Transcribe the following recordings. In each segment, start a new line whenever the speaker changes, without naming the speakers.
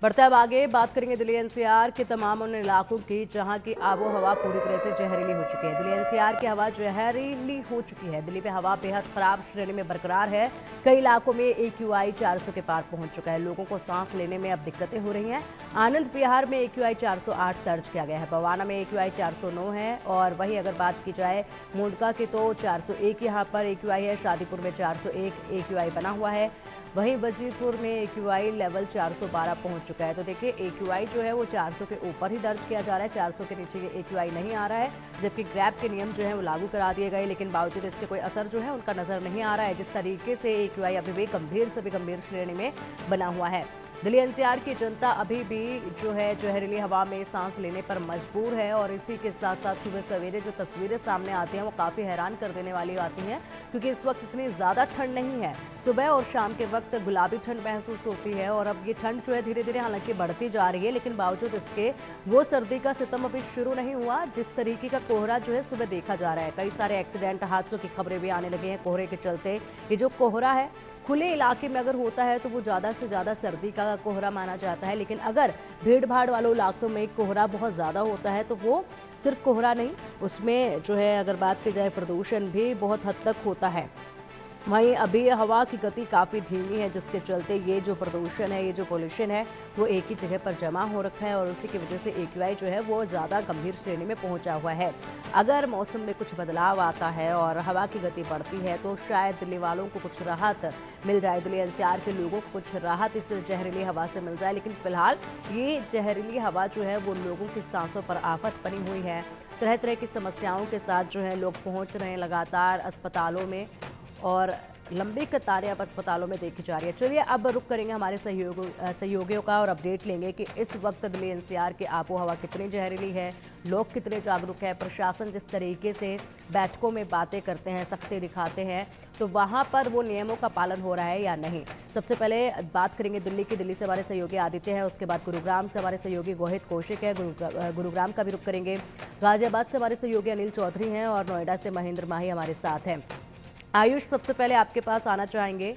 बढ़ते अब आगे बात करेंगे दिल्ली एनसीआर के तमाम उन इलाकों की जहां की आबो हवा पूरी तरह से जहरीली हो चुकी है। दिल्ली एनसीआर की हवा जहरीली हो चुकी है। दिल्ली में हवा बेहद खराब श्रेणी में बरकरार है। कई इलाकों में AQI 400 के पार पहुंच चुका है। लोगों को सांस लेने में अब दिक्कतें हो रही हैं। आनंद विहार में AQI 408 दर्ज किया गया है। बवाना में AQI 409 है। और वहीं अगर बात की जाए मुंडका की तो 401 यहाँ पर AQI है। शादीपुर में 401 AQI बना हुआ है। वहीं वजीरपुर में AQI लेवल 412 पहुंच चुका है। तो देखिए AQI जो है वो 400 के ऊपर ही दर्ज किया जा रहा है। 400 के नीचे ये AQI नहीं आ रहा है। जबकि ग्रैब के नियम जो है वो लागू करा दिए गए, लेकिन बावजूद इसके कोई असर जो है उनका नजर नहीं आ रहा है। जिस तरीके से AQI अभी भी गंभीर से भी गंभीर श्रेणी में बना हुआ है। दिल्ली एनसीआर की जनता अभी भी जो है जहरीली हवा में सांस लेने पर मजबूर है। और इसी के साथ साथ सुबह सवेरे जो तस्वीरें सामने आती हैं वो काफ़ी हैरान कर देने वाली आती हैं, क्योंकि इस वक्त इतनी ज़्यादा ठंड नहीं है। सुबह और शाम के वक्त गुलाबी ठंड महसूस होती है और अब ये ठंड जो है धीरे धीरे हालांकि बढ़ती जा रही है, लेकिन बावजूद इसके वो सर्दी का सितम अभी शुरू नहीं हुआ। जिस तरीके का कोहरा जो है सुबह देखा जा रहा है, कई सारे एक्सीडेंट हादसों की खबरें भी आने लगी हैं कोहरे के चलते। ये जो कोहरा है खुले इलाके में अगर होता है तो वो ज़्यादा से ज़्यादा सर्दी का कोहरा माना जाता है, लेकिन अगर भीड़ भाड़ वालों इलाकों में कोहरा बहुत ज़्यादा होता है तो वो सिर्फ कोहरा नहीं, उसमें जो है अगर बात की जाए प्रदूषण भी बहुत हद तक होता है। वहीं अभी हवा की गति काफ़ी धीमी है, जिसके चलते ये जो प्रदूषण है, ये जो पोल्यूशन है वो एक ही जगह पर जमा हो रखा है और उसी की वजह से AQI जो है वो ज़्यादा गंभीर श्रेणी में पहुंचा हुआ है। अगर मौसम में कुछ बदलाव आता है और हवा की गति बढ़ती है तो शायद दिल्ली वालों को कुछ राहत मिल जाए, दिल्ली एनसीआर के लोगों को कुछ राहत इस जहरीली हवा से मिल जाए। लेकिन फिलहाल ये जहरीली हवा जो है वो लोगों की सांसों पर आफत बनी हुई है। तरह तरह की समस्याओं के साथ जो है लोग पहुँच रहे हैं लगातार अस्पतालों में और लंबी कतारें अब अस्पतालों में देखी जा रही है। चलिए अब रुक करेंगे हमारे सहयोगियों का और अपडेट लेंगे कि इस वक्त दिल्ली एनसीआर की आबो हवा कितनी जहरीली है, लोग कितने जागरूक हैं, प्रशासन जिस तरीके से बैठकों में बातें करते हैं, सख्ती दिखाते हैं, तो वहाँ पर वो नियमों का पालन हो रहा है या नहीं। सबसे पहले बात करेंगे दिल्ली की। दिल्ली से हमारे सहयोगी आदित्य है, उसके बाद गुरुग्राम से हमारे सहयोगी गोहित कौशिक है, गुरुग्राम का भी रुक करेंगे। गाजियाबाद से हमारे सहयोगी अनिल चौधरी हैं और नोएडा से महेंद्र माही हमारे साथ हैं। आयुष सबसे पहले आपके पास आना चाहेंगे।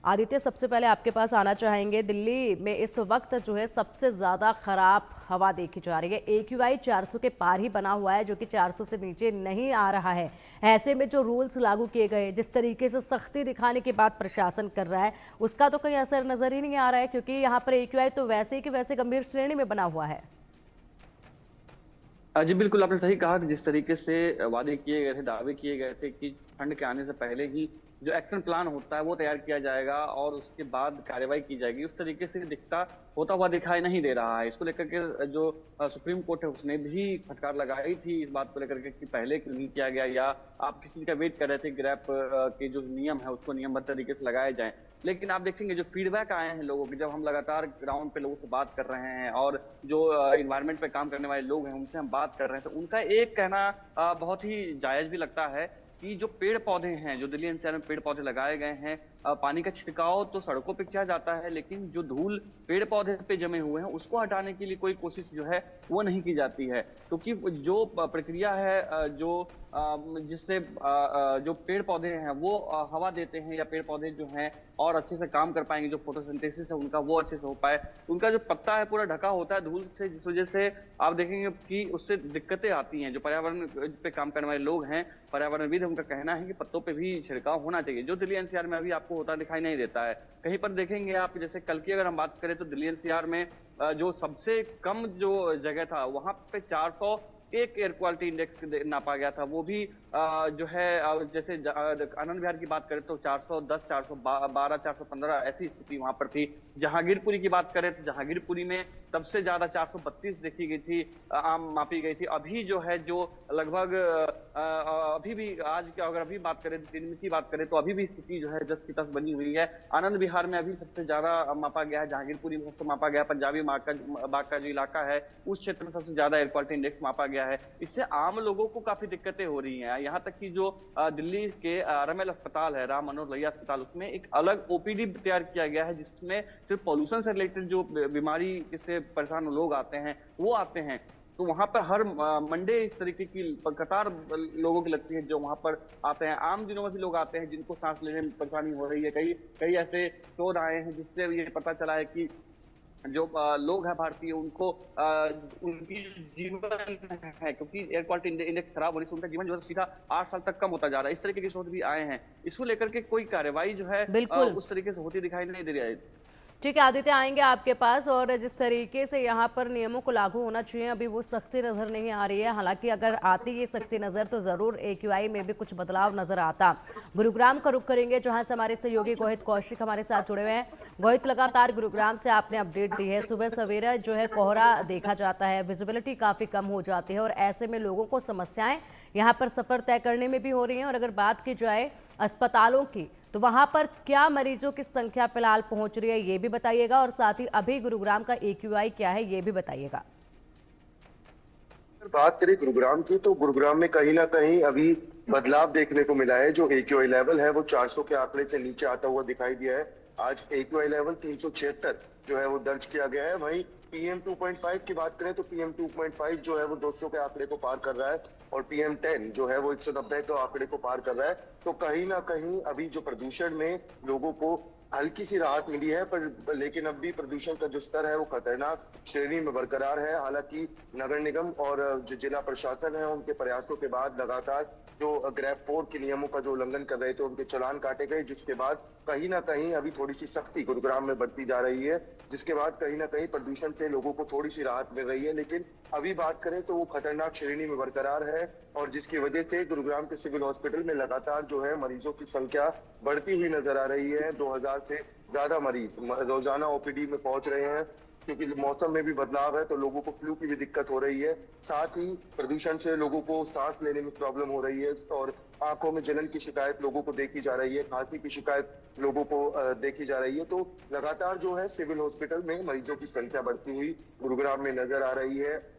आदित्य सबसे पहले आपके पास आना चाहेंगे। दिल्ली में इस वक्त जो है सबसे ज़्यादा खराब हवा देखी जा रही है। AQI 400 के पार ही बना हुआ है, जो कि 400 से नीचे नहीं आ रहा है। ऐसे में जो रूल्स लागू किए गए, जिस तरीके से सख्ती दिखाने की बात प्रशासन कर रहा है, उसका तो कोई असर नज़र ही नहीं आ रहा है, क्योंकि यहाँ पर AQI तो वैसे ही कि वैसे गंभीर श्रेणी में बना हुआ है।
जी बिल्कुल, आपने सही कहा कि जिस तरीके से वादे किए गए थे, दावे किए गए थे कि ठंड के आने से पहले ही जो एक्शन प्लान होता है वो तैयार किया जाएगा और उसके बाद कार्रवाई की जाएगी, उस तरीके से दिखता होता हुआ दिखाई नहीं दे रहा है। इसको लेकर के जो सुप्रीम कोर्ट है उसने भी फटकार लगाई थी इस बात को लेकर के कि पहले क्यों नहीं किया गया, या आप किसी का वेट कर रहे थे ग्रैप के जो नियम है उसको नियमबद्ध तरीके से लगाए जाएं। लेकिन आप देखेंगे जो फीडबैक आए हैं लोगों के, जब हम लगातार ग्राउंड पे लोगों से बात कर रहे हैं और जो इन्वायरमेंट पे काम करने वाले लोग हैं उनसे हम बात कर रहे हैं, तो उनका एक कहना बहुत ही जायज भी लगता है कि जो पेड़ पौधे हैं, जो दिल्ली एनसीआर में पेड़ पौधे लगाए गए हैं, पानी का छिड़काव तो सड़कों पे किया जाता है, लेकिन जो धूल पेड़ पौधे पे जमे हुए हैं उसको हटाने के लिए कोई कोशिश जो है वो नहीं की जाती है। क्योंकि जो प्रक्रिया है जो जिससे जो पेड़ पौधे हैं वो हवा देते हैं, या पेड़ पौधे जो हैं और अच्छे से काम कर पाएंगे, जो फोटोसिंथेसिस है उनका वो अच्छे से हो पाए, उनका जो पत्ता है पूरा ढका होता है धूल से, जिस वजह से आप देखेंगे कि उससे दिक्कतें आती हैं। जो पर्यावरण पे काम करने वाले लोग हैं, पर्यावरणविद, उनका कहना है कि पत्तों पे भी छिड़काव होना चाहिए, जो दिल्ली एनसीआर में अभी आपको होता दिखाई नहीं देता है। कहीं पर देखेंगे आप, जैसे कल की अगर हम बात करें तो दिल्ली एनसीआर में जो सबसे कम जो जगह था वहां पे 401 एयर क्वालिटी इंडेक्स नापा गया था, वो भी जो है जैसे आनंद विहार की बात करें तो 410, 412, 415 ऐसी स्थिति वहां पर थी। जहांगीरपुरी की बात करें तो जहांगीरपुरी में सबसे ज्यादा 432 देखी गई थी, आम मापी गई थी। अभी जो है जो लगभग अभी भी आज की अगर अभी बात करें, दिन की बात करें तो अभी भी स्थिति जो है 10 की 10 बनी हुई है। आनंद विहार में अभी सबसे ज्यादा मापा गया है, जहांगीरपुरी में सबसे मापा गया, पंजाबी बाग का जो इलाका है उस क्षेत्र में सबसे ज्यादा एयर क्वालिटी इंडेक्स मापा गया है। इससे आम लोगों को काफी दिक्कतें हो रही हैं। यहाँ तक कि जो दिल्ली के RML अस्पताल है, राम मनोहर लोहिया अस्पताल, उसमें एक अलग OPD तैयार किया गया है जिसमें सिर्फ पॉल्यूशन से रिलेटेड जो बीमारी से परेशान लोग आते हैं वो आते हैं। तो वहां पर हर मंडे इस तरीके की कतार लोगों की लगती है जो वहां पर आते हैं। आम दिनों में भी लोग आते हैं जिनको सांस लेने में परेशानी हो रही है। कई कई ऐसे शोध आए हैं जिससे ये पता चला है कि जो लोग हैं भारतीय उनको उनकी जो जीवन है, क्योंकि एयर क्वालिटी इंडेक्स खराब होने से उनका जीवन जो है सीधा 8 साल तक कम होता जा रहा है। इस तरीके के शोध भी आए हैं। इसको लेकर के कोई कार्रवाई जो है
बिल्कुल।
उस तरीके से होती दिखाई नहीं दे रही है।
ठीक है आदित्य, आएंगे आपके पास। और जिस तरीके से यहाँ पर नियमों को लागू होना चाहिए, अभी वो सख्ती नजर नहीं आ रही है। हालांकि अगर आती ये सख्ती नजर तो जरूर AQI में भी कुछ बदलाव नजर आता। गुरुग्राम का रुख करेंगे, जहां से हमारे सहयोगी गोहित कौशिक हमारे साथ जुड़े हुए हैं। गोहित, लगातार गुरुग्राम से आपने अपडेट दी है, सुबह सवेरा जो है कोहरा देखा जाता है, विजिबिलिटी काफी कम हो जाती है और ऐसे में लोगों को समस्याएं यहाँ पर सफर तय करने में भी हो रही हैं। और अगर बात की जाए अस्पतालों की, तो वहां पर क्या मरीजों की संख्या फिलहाल पहुंच रही है ये भी बताइएगा, और साथ ही अभी गुरुग्राम का AQI क्या है ये भी बताइएगा।
बात करें गुरुग्राम की, तो गुरुग्राम में कहीं ना कहीं अभी बदलाव देखने को मिला है। जो AQI लेवल है वो 400 के आंकड़े से नीचे आता हुआ दिखाई दिया है। आज AQI लेवल 376 जो है वो दर्ज किया गया है। वहीं PM 2.5 की बात करें तो PM 2.5 जो है वो 200 के आंकड़े को पार कर रहा है और PM 10 जो है वो 190 के आंकड़े को पार कर रहा है। तो कहीं ना कहीं अभी जो प्रदूषण में लोगों को हल्की सी राहत मिली है, पर लेकिन अब भी प्रदूषण का जो स्तर है वो खतरनाक श्रेणी में बरकरार है। हालांकि नगर निगम और जो जिला प्रशासन है उनके प्रयासों के बाद लगातार जो ग्रैब 4 के नियमों का जो उल्लंघन कर रहे थे उनके चालान काटे गए, जिसके बाद कहीं ना कहीं अभी थोड़ी सी सख्ती गुरुग्राम में बढ़ती जा रही है, जिसके बाद कहीं ना कहीं प्रदूषण से लोगों को थोड़ी सी राहत मिल रही है। लेकिन अभी बात करें तो वो खतरनाक श्रेणी में बरकरार है और जिसकी वजह से गुरुग्राम के सिविल हॉस्पिटल में लगातार जो है मरीजों की संख्या बढ़ती हुई नजर आ रही है। 2000 से ज्यादा मरीज रोजाना OPD में पहुंच रहे हैं, क्योंकि मौसम में भी बदलाव है तो लोगों को फ्लू की भी दिक्कत हो रही है। साथ ही प्रदूषण से लोगों को सांस लेने में प्रॉब्लम हो रही है और आंखों में जलन की शिकायत लोगों को देखी जा रही है, खांसी की शिकायत लोगों को देखी जा रही है। तो लगातार जो है सिविल हॉस्पिटल में मरीजों की संख्या बढ़ती हुई गुरुग्राम में नजर आ रही है।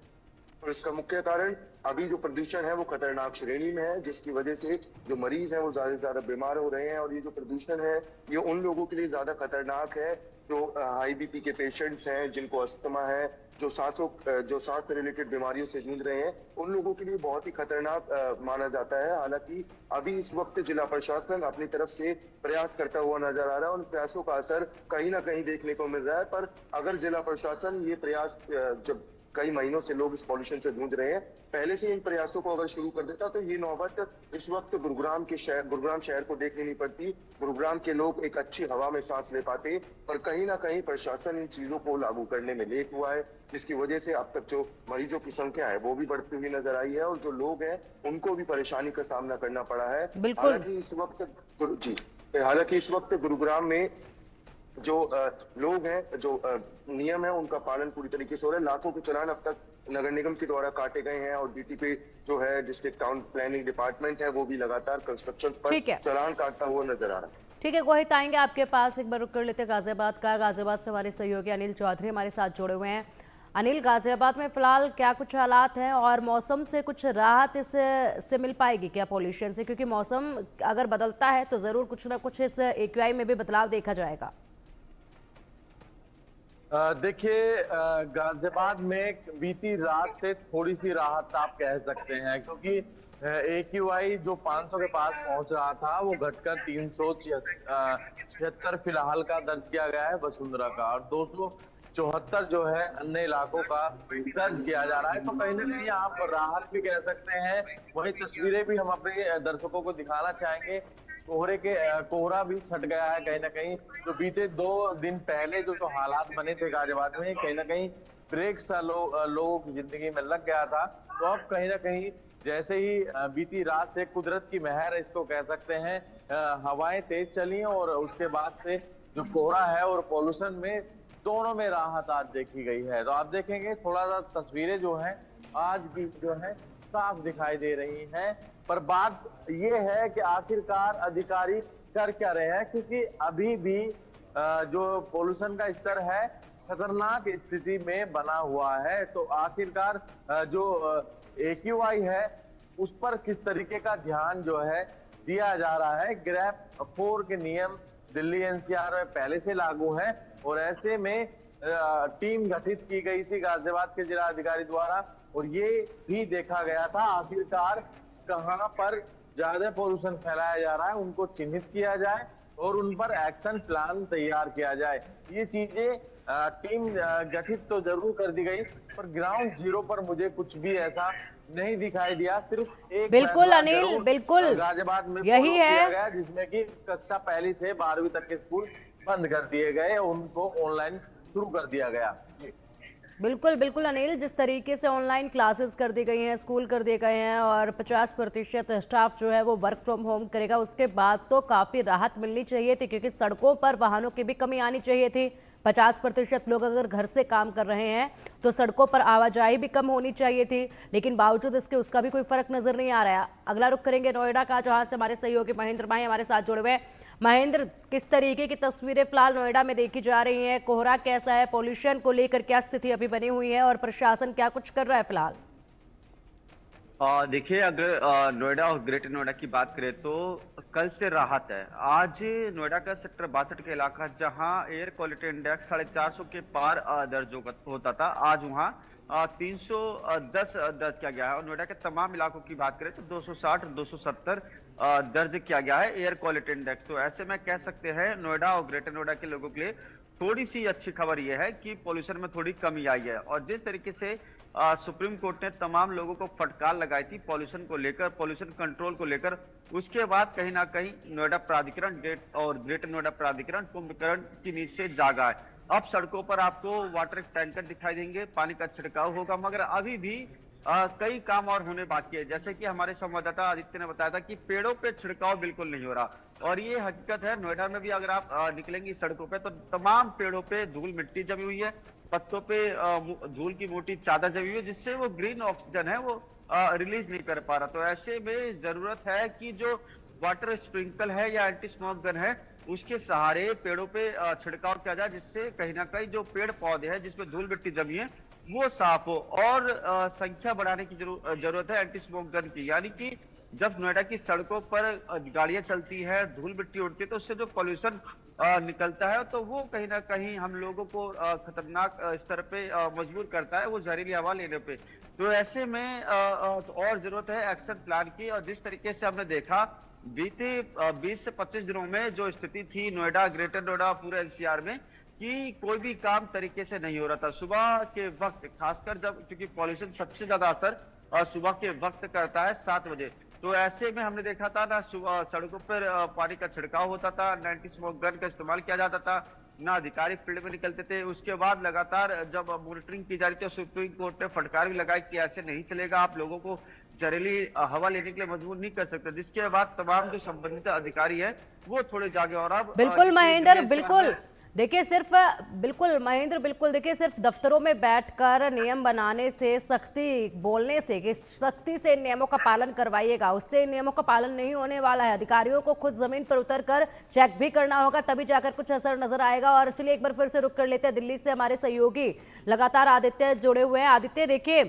और इसका मुख्य कारण अभी जो प्रदूषण है वो खतरनाक श्रेणी में है, जिसकी वजह से जो मरीज हैं वो ज्यादा से ज्यादा बीमार हो रहे हैं। और ये जो प्रदूषण है ये उन लोगों के लिए ज्यादा खतरनाक है जो हाई BP के पेशेंट्स हैं, जिनको अस्थमा है, जो सांस से रिलेटेड बीमारियों से जूझ रहे हैं, उन लोगों के लिए बहुत ही खतरनाक माना जाता है। हालांकि अभी इस वक्त जिला प्रशासन अपनी तरफ से प्रयास करता हुआ नजर आ रहा है, उन प्रयासों का असर कहीं ना कहीं देखने को मिल रहा है। पर अगर जिला प्रशासन ये प्रयास जब कई महीनों से लोग इस पॉल्यूशन से जूझ रहे हैं, पहले से इन प्रयासों को अगर शुरू कर देता तो ये नौबत इस वक्त गुरुग्राम शहर को देखनी नहीं पड़ती। गुरुग्राम के लोग एक अच्छी हवा में सांस ले पाते। पर कहीं ना कहीं प्रशासन इन चीजों को लागू करने में लेट हुआ है, जिसकी वजह से अब तक जो मरीजों की संख्या है वो भी बढ़ती हुई नजर आई है और जो लोग हैं उनको भी परेशानी का सामना करना पड़ा है। हालांकि इस वक्त गुरुग्राम में जो लोग हैं, जो नियम है उनका पालन पूरी तरीके से हो रहा है। लाखों के चालान अब तक नगर निगम के द्वारा काटे गए हैं और DTP जो है डिस्ट्रिक्ट टाउन प्लानिंग डिपार्टमेंट है वो भी लगातार कंस्ट्रक्शन पर चालान काटता हुआ नजर आ रहा है।
ठीक है गोहित, आएंगे आपके पास। एक बार रुक कर लेते हैं गाजियाबाद का। गाजियाबाद से हमारे सहयोगी अनिल चौधरी हमारे साथ जुड़े हुए हैं। अनिल, गाजियाबाद में फिलहाल क्या कुछ हालात हैं और मौसम से कुछ राहत इससे मिल पाएगी क्या पॉल्यूशन से? क्योंकि मौसम अगर बदलता है तो जरूर कुछ ना कुछ इस AQI में भी बदलाव देखा जाएगा।
देखिए, गाजियाबाद में बीती रात से थोड़ी सी राहत आप कह सकते हैं, क्योंकि AQI जो 500 के पास पहुंच रहा था वो घटकर 376 फिलहाल का दर्ज किया गया है वसुंधरा का, और 274 जो है अन्य इलाकों का दर्ज किया जा रहा है। तो कहीं ना कहीं आप राहत भी कह सकते हैं। वही तस्वीरें भी हम अपने दर्शकों को दिखाना चाहेंगे। कोहरा भी छट गया है कहीं ना कहीं। जो बीते 2 दिन पहले जो हालात बने थे गाजियाबाद में, कहीं ना कहीं ब्रेक सा लोगों की जिंदगी में लग गया था। तो अब कहीं ना कहीं जैसे ही बीती रात से कुदरत की मेहर इसको कह सकते हैं, हवाएं तेज चली और उसके बाद से जो कोहरा है और पॉल्यूशन में दोनों में राहत आज देखी गई है। तो आप देखेंगे थोड़ा सा तस्वीरें जो है आज भी जो है साफ दिखाई दे रही हैं। पर बात ये है कि आखिरकार अधिकारी कर क्या रहे हैं, क्योंकि अभी भी जो पोल्यूशन का स्तर है खतरनाक स्थिति में बना हुआ है। तो आखिरकार जो AQI है उस पर किस तरीके का ध्यान जो है दिया जा रहा है। ग्रैब 4 के नियम दिल्ली NCR में पहले से लागू हैं और ऐसे में टीम गठित की गई थी गाजियाबाद के जिला अधिकारी द्वारा, और ये भी देखा गया था आखिरकार कहां पर ज्यादा पोल्यूशन फैलाया जा रहा है उनको चिन्हित किया जाए और उन पर एक्शन प्लान तैयार किया जाए। ये चीजें टीम गठित तो जरूर कर दी गई, पर ग्राउंड जीरो पर मुझे कुछ भी ऐसा नहीं दिखाई दिया। सिर्फ एक
बिल्कुल
फैसला
अनिल,
जरूर
बिल्कुल
गाजियाबाद में
यही
फॉलो किया
है।
गया, जिसमें कि कक्षा 1 से 12वीं तक के स्कूल बंद कर दिए गए, उनको ऑनलाइन शुरू कर दिया गया।
बिल्कुल बिल्कुल अनिल, जिस तरीके से ऑनलाइन क्लासेस कर दी गई हैं, स्कूल कर दिए गए हैं और 50% स्टाफ जो है वो वर्क फ्रॉम होम करेगा, उसके बाद तो काफ़ी राहत मिलनी चाहिए थी, क्योंकि सड़कों पर वाहनों की भी कमी आनी चाहिए थी। 50% लोग अगर घर से काम कर रहे हैं तो सड़कों पर आवाजाही भी कम होनी चाहिए थी, लेकिन बावजूद इसके उसका भी कोई फर्क नजर नहीं आ रहा है। अगला रुख करेंगे नोएडा का, जहां से हमारे सहयोगी महेंद्र भाई हमारे साथ जुड़े हुए हैं। महेंद्र, किस तरीके की तस्वीरें फिलहाल नोएडा में देखी जा रही हैं? कोहरा कैसा है? पॉल्यूशन को लेकर क्या स्थिति अभी बनी हुई है और प्रशासन क्या कुछ कर रहा है फिलहाल?
देखिए, अगर नोएडा और ग्रेटर नोएडा की बात करें तो कल से राहत है। आज नोएडा का सेक्टर 62 का इलाका, जहां एयर क्वालिटी इंडेक्स 450 के पार दर्ज होता था, आज वहां 310 दर्ज किया गया है। और नोएडा के तमाम इलाकों की बात करें तो 260 और 270 दर्ज किया गया है एयर क्वालिटी इंडेक्स। तो ऐसे में कह सकते हैं नोएडा और ग्रेटर नोएडा के लोगों के लिए थोड़ी सी अच्छी खबर यह है कि पॉल्यूशन में थोड़ी कमी आई है। और जिस तरीके से सुप्रीम कोर्ट ने तमाम लोगों को फटकार लगाई थी पॉल्यूशन को लेकर, पॉल्यूशन कंट्रोल को लेकर, उसके बाद कहीं ना कहीं नोएडा प्राधिकरण और ग्रेटर नोएडा प्राधिकरण कुंभकर्ण की नींद से जागा है। अब सड़कों पर आपको वाटर टैंकर दिखाई देंगे, पानी का छिड़काव होगा, मगर अभी भी कई काम और होने बाकी है। जैसे कि हमारे संवाददाता आदित्य ने बताया था कि पेड़ों पे छिड़काव बिल्कुल नहीं हो रहा, और ये हकीकत है। नोएडा में भी अगर आप निकलेंगी सड़कों पे तो तमाम पेड़ों पे धूल मिट्टी जमी हुई है, पत्तों पे धूल की मोटी चादर जमी हुई है, जिससे वो ग्रीन ऑक्सीजन है वो रिलीज नहीं कर पा रहा। तो ऐसे में जरूरत है कि जो वाटर स्प्रिंकल है या एंटी स्मोक गन है, उसके सहारे पेड़ों पे छिड़काव किया जाए, जिससे कहीं ना कहीं जो पेड़ पौधे हैं जिसपे धूल मिट्टी जमी है वो साफ हो। और संख्या बढ़ाने की जरूरत है एंटी स्मोक गन की, यानी कि जब नोएडा की सड़कों पर गाड़ियां चलती है, धूल मिट्टी उड़ती है, तो उससे जो पॉल्यूशन निकलता है तो वो कहीं ना कहीं हम लोगों को खतरनाक स्तर पे मजबूर करता है, वो जहरीली हवा लेने पे। तो ऐसे में तो और जरूरत है एक्शन प्लान की। और जिस तरीके से हमने देखा बीते 20 से 25 दिनों में जो स्थिति थी नोएडा, ग्रेटर नोएडा, पूरे एनसीआर में, कि कोई भी काम तरीके से नहीं हो रहा था। सुबह के वक्त खासकर जब, क्योंकि पॉल्यूशन सबसे ज्यादा असर सुबह के वक्त करता है 7 बजे, तो ऐसे में हमने देखा था ना सुबह सड़कों पर पानी का छिड़काव होता था, ना एंटी स्मोक गन का इस्तेमाल किया जाता था, ना अधिकारी फील्ड में निकलते थे। उसके बाद लगातार जब मॉनिटरिंग की जा रही थी, सुप्रीम कोर्ट ने फटकार भी लगाई कि ऐसे नहीं चलेगा, आप लोगों को जहरीली हवा लेने के लिए मजबूर नहीं कर सकते। जिसके बाद तमाम जो संबंधित अधिकारी है वो थोड़े जागे। और अब
बिल्कुल महेंद्र, बिल्कुल देखिए, सिर्फ बिल्कुल महेंद्र, बिल्कुल देखिए, सिर्फ दफ्तरों में बैठकर नियम बनाने से, सख्ती बोलने से कि सख्ती से नियमों का पालन करवाइएगा, उससे नियमों का पालन नहीं होने वाला है। अधिकारियों को खुद जमीन पर उतरकर चेक भी करना होगा, तभी जाकर कुछ असर नजर आएगा। और चलिए एक बार फिर से रुक कर लेते हैं, दिल्ली से हमारे सहयोगी लगातार आदित्य जुड़े हुए हैं। आदित्य, देखिए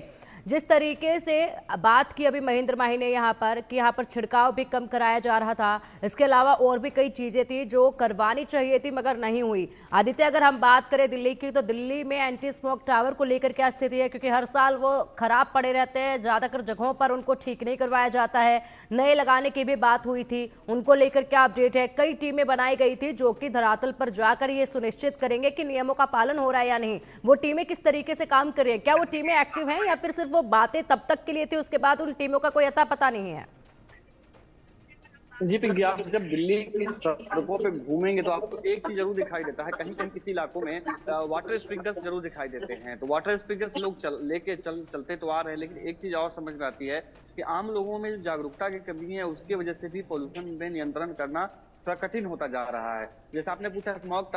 जिस तरीके से बात की अभी महेंद्र माही ने यहाँ पर कि यहाँ पर छिड़काव भी कम कराया जा रहा था, इसके अलावा और भी कई चीजें थी जो करवानी चाहिए थी मगर नहीं हुई। आदित्य, अगर हम बात करें दिल्ली की, तो दिल्ली में एंटी स्मोक टावर को लेकर क्या स्थिति है? क्योंकि हर साल वो खराब पड़े रहते हैं, ज्यादातर जगहों पर उनको ठीक नहीं करवाया जाता है। नए लगाने की भी बात हुई थी, उनको लेकर क्या अपडेट है? कई टीमें बनाई गई थी जो कि धरातल पर जाकर ये सुनिश्चित करेंगे कि नियमों का पालन हो रहा है या नहीं। वो टीमें किस तरीके से काम कर रही है? क्या वो टीमें एक्टिव हैं या फिर सिर्फ वो बातें तब तक के लिए थी, उसके बाद उन टीमों का कोई अता पता नहीं है?
जी पिंकी, आप जब दिल्ली की सड़कों पे घूमेंगे तो आपको एक चीज जरूर दिखाई देता है, कहीं कहीं किसी इलाकों में वाटर स्प्रिंकलर्स जरूर दिखाई देते हैं। तो वाटर स्प्रिंकलर्स लोग चलते तो आ रहे हैं, लेकिन एक चीज और समझ में आती है कि आम लोगों में जो जागरूकता की कमी है उसकी वजह से भी पॉल्यूशन में नियंत्रण करना थोड़ा कठिन होता जा रहा है। जैसे आपने पूछा स्मोक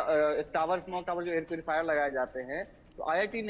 टावर जो एयर प्यूरिफायर लगाए जाते हैं, तो आईआईटी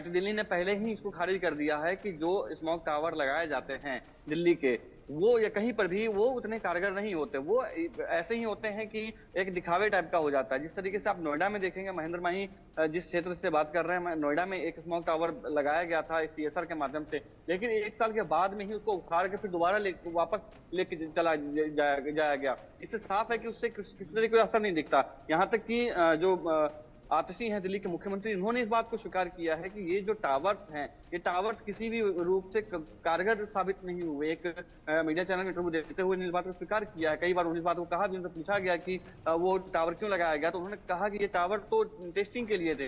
दिल्ली ने पहले ही इसको खारिज कर दिया है कि जो स्मोक टावर लगाए जाते हैं दिल्ली के, वो या कहीं पर भी वो उतने कारगर नहीं होते, वो ऐसे ही होते हैं कि एक दिखावे टाइप का हो जाता है। जिस तरीके से आप नोएडा में देखेंगे, महेंद्र माही जिस क्षेत्र से बात कर रहे हैं, नोएडा में एक स्मोक टावर लगाया गया था इस सीएसआर के माध्यम से, लेकिन 1 साल के बाद में ही उसको उखाड़ के फिर दोबारा वापस लेके चला जाया गया। इससे साफ है कि उससे किसी तरह कोई असर नहीं दिखता। यहाँ तक कि जो आतिशी हैं दिल्ली के मुख्यमंत्री, इन्होंने इस बात को स्वीकार किया है कि ये जो टावर्स हैं, ये टावर्स किसी भी रूप से कारगर साबित नहीं हुए। एक मीडिया चैनल में इंटरव्यू देते हुए इस बात को स्वीकार किया है। कई बार उन्होंने इस बात को कहा भी, उनसे पूछा गया कि वो टावर क्यों लगाया गया, तो उन्होंने कहा कि ये टावर तो टेस्टिंग के लिए थे,